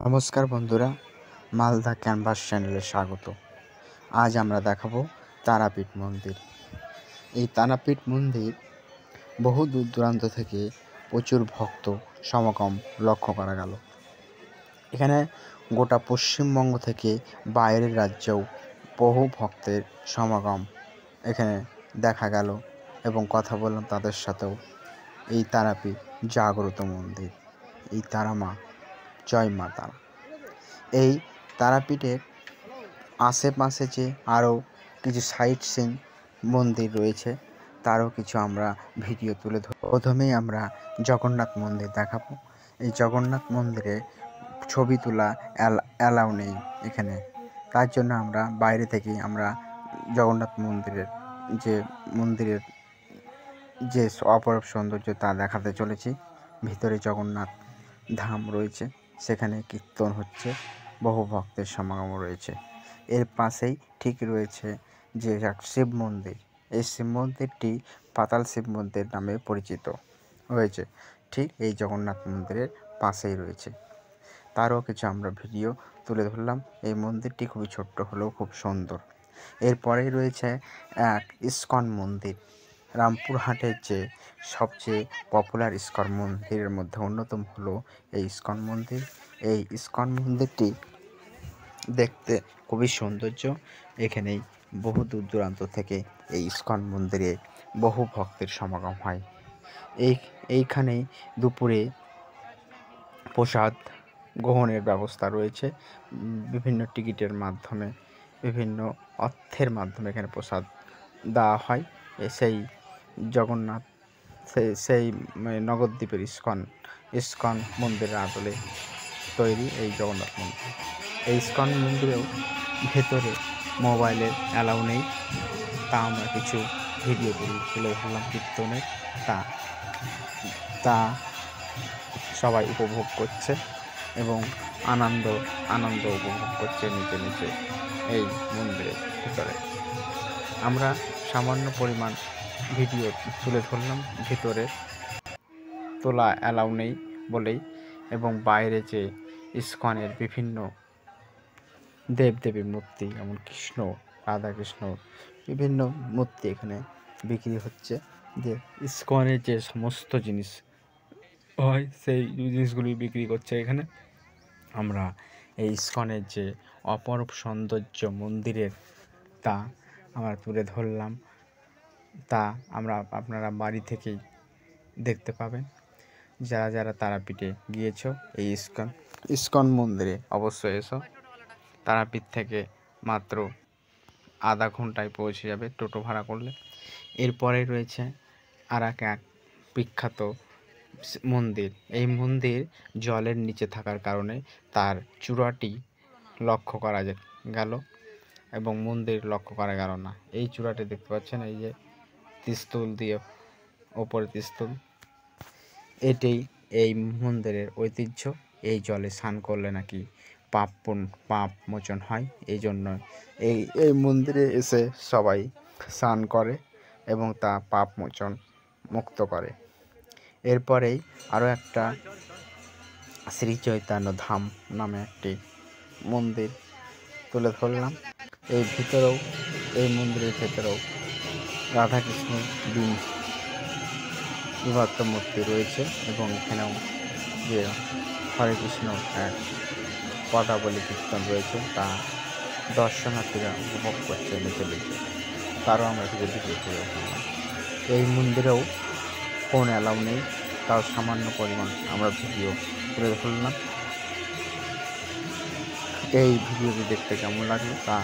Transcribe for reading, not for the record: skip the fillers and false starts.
নমস্কার বন্ধুরা, মালদা ক্যানভাস চ্যানেলে স্বাগত। আজ আমরা দেখাবো তারাপীঠ মন্দির। এই তারাপীঠ মন্দির বহু দূর দূরান্ত থেকে প্রচুর ভক্ত সমাগম লক্ষ্য করা গেল। এখানে গোটা পশ্চিমবঙ্গ থেকে বাইরের রাজ্যেও বহু ভক্তের সমাগম এখানে দেখা গেল এবং কথা বললাম তাদের সাথেও। এই তারাপীঠ জাগ্রত মন্দির, এই তারামা, জয় মা তারা। এই তারাপীঠের আশেপাশে যে আরও কিছু সাইট সিন মন্দির রয়েছে তারও কিছু আমরা ভিডিও তুলে ধরব। প্রথমেই আমরা জগন্নাথ মন্দির দেখাবো। এই জগন্নাথ মন্দিরে ছবি তোলা অ্যালাউ নেই এখানে, তার জন্য আমরা বাইরে থেকেই আমরা জগন্নাথ মন্দিরের যে অপরূপ সৌন্দর্য তা দেখাতে চলেছি। ভিতরে জগন্নাথ ধাম রয়েছে, সেখানে কীর্তন হচ্ছে, বহু ভক্তের সমাগম রয়েছে। এর পাশেই ঠিক রয়েছে যে এক শিব মন্দির। এই শিব মন্দিরটি পাতাল শিব মন্দির নামে পরিচিত হয়েছে, ঠিক এই জগন্নাথ মন্দিরের পাশেই রয়েছে। তারও কিছু আমরা ভিডিও তুলে ধরলাম। এই মন্দিরটি খুবই ছোট্ট হলেও খুব সুন্দর। এরপরেই রয়েছে এক ইস্কন মন্দির। রামপুরহাটের যে সবচেয়ে পপুলার ইস্কন মন্দিরের মধ্যে অন্যতম হলো এই ইস্কন মন্দির। এই ইস্কন মন্দিরটি দেখতে খুবই সৌন্দর্য। এখানেই বহু দূর দূরান্ত থেকে এই ইস্কন মন্দিরে বহু ভক্তের সমাগম হয়। এইখানেই দুপুরে প্রসাদ গ্রহণের ব্যবস্থা রয়েছে। বিভিন্ন টিকিটের মাধ্যমে, বিভিন্ন অর্থের মাধ্যমে এখানে প্রসাদ দেওয়া হয়। সেই জগন্নাথ সেই নবদ্বীপের ইস্কন মন্দিরের আদলে তৈরি এই জগন্নাথ মন্দির। এই ইস্কন মন্দিরেও ভেতরে মোবাইলের অ্যালাউ নেই, তা আমরা কিছু ভিডিও তুলে ধরলাম কীর্তনের। তা সবাই উপভোগ করছে এবং আনন্দ উপভোগ করছে নিচে এই মন্দিরের ভিতরে। আমরা সামান্য পরিমাণ ভিডিও তুলে ধরলাম, ভিতরে তোলা অ্যালাউ নেই বলেই। এবং বাইরে যে ইস্কনের বিভিন্ন দেবদেবীর মূর্তি, যেমন কৃষ্ণ, রাধাকৃষ্ণ, বিভিন্ন মূর্তি এখানে বিক্রি হচ্ছে। যে ইস্কনের যে সমস্ত জিনিস হয় সেই জিনিসগুলি বিক্রি করছে এখানে। আমরা এই ইস্কনের যে অপরূপ সৌন্দর্য মন্দিরের তা আমরা তুলে ধরলাম। তা আপনারা বাড়ি থেকেই দেখতে পাবেন। যারা তারাপীঠে গিয়েছো, এই ইস্কন মন্দিরে অবশ্যই এসো। তারাপীঠ থেকে মাত্র আধা ঘন্টায় পৌঁছে যাবে টোটো ভাড়া করলে। এরপরে রয়েছে আর এক বিখ্যাত মন্দির। এই মন্দির জলের নিচে থাকার কারণে তার চূড়াটি লক্ষ্য করা গেল এবং মন্দির লক্ষ্য করা গেল না। এই চূড়াটি দেখতে পাচ্ছেন, এই যে ত্রিশূল দিয়ে ওপরে ত্রিশূল, এটাই এই মন্দিরের ঐতিহ্য। এই জলে স্নান করলে নাকি পাপ মোচন হয়। এই জন্য এই মন্দিরে এসে সবাই স্নান করে এবং তা পাপ মোচন মুক্ত করে। এরপরেই আরও একটা শ্রী চৈতন্য ধাম নামে একটি মন্দির তুলে ধরলাম। এই মন্দিরের ভেতরেও রাধাকৃষ্ণের বিভক্ত মূর্তি রয়েছে এবং এখানেও যে হরে কৃষ্ণ এক পদাবলী কীর্তন রয়েছে তা দর্শনার্থীরা উপভোগ করছে নিচে। তারও আমরা ভিডিও তুলে ধরলাম। এই মন্দিরেও ফোন অ্যালাউ নেই, তাও সামান্য পরিমাণ আমরা ভিডিও তুলে ধরলাম। এই ভিডিওটি দেখতে কেমন লাগলো তা